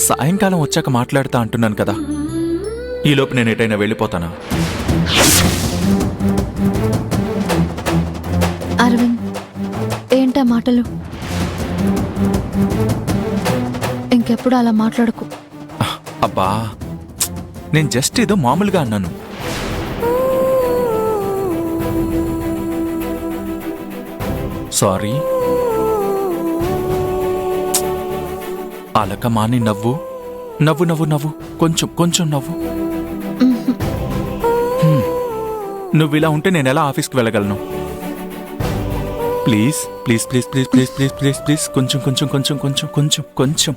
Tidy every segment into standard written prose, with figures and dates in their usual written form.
సాయంకాలం వచ్చాక మాట్లాడుతా అంటున్నాను కదా. ఈలోపు నేను ఎటైనా వెళ్ళిపోతానా? అరవింద్, ఏంటా మాటలు? ఇంకెప్పుడు అలా మాట్లాడకు. అబ్బా, నేను జస్ట్ ఏదో మామూలుగా అన్నాను. సారీ. అలక మాని నవ్వు నవ్వు నవ్వు నవ్వు, కొంచెం కొంచెం నవ్వు. నువ్వు ఇలా ఉంటే నేను ఎలా ఆఫీస్కి వెళ్ళగలను? Please please please please please please please please, కొంచెం కొంచెం కొంచెం కొంచెం కొంచెం కొంచెం.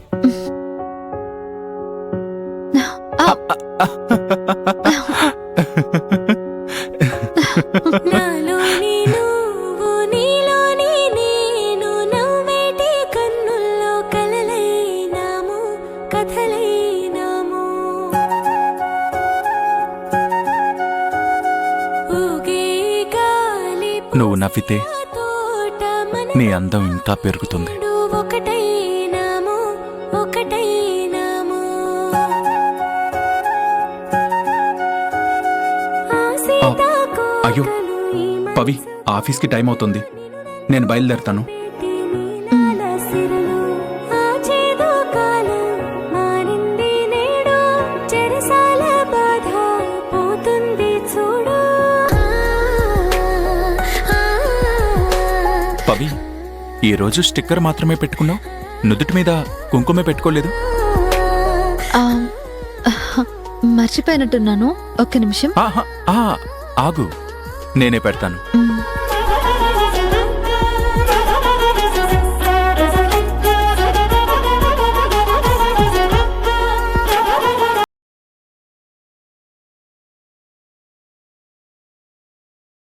నువ్వు నవ్వితే నీ అందం ఇంకా పెరుగుతుంది. అయ్యో పవి, ఆఫీస్కి టైం అవుతుంది, నేను బయలుదేరుతాను. పవి, ఈరోజు స్టిక్కర్ మాత్రమే పెట్టుకున్నావు, నుదుటి మీద కుంకుమే పెట్టుకోలేదు. మర్చిపోయినట్టున్నాను, ఒక్క నిమిషం. ఆగు, నేనే పెడతాను.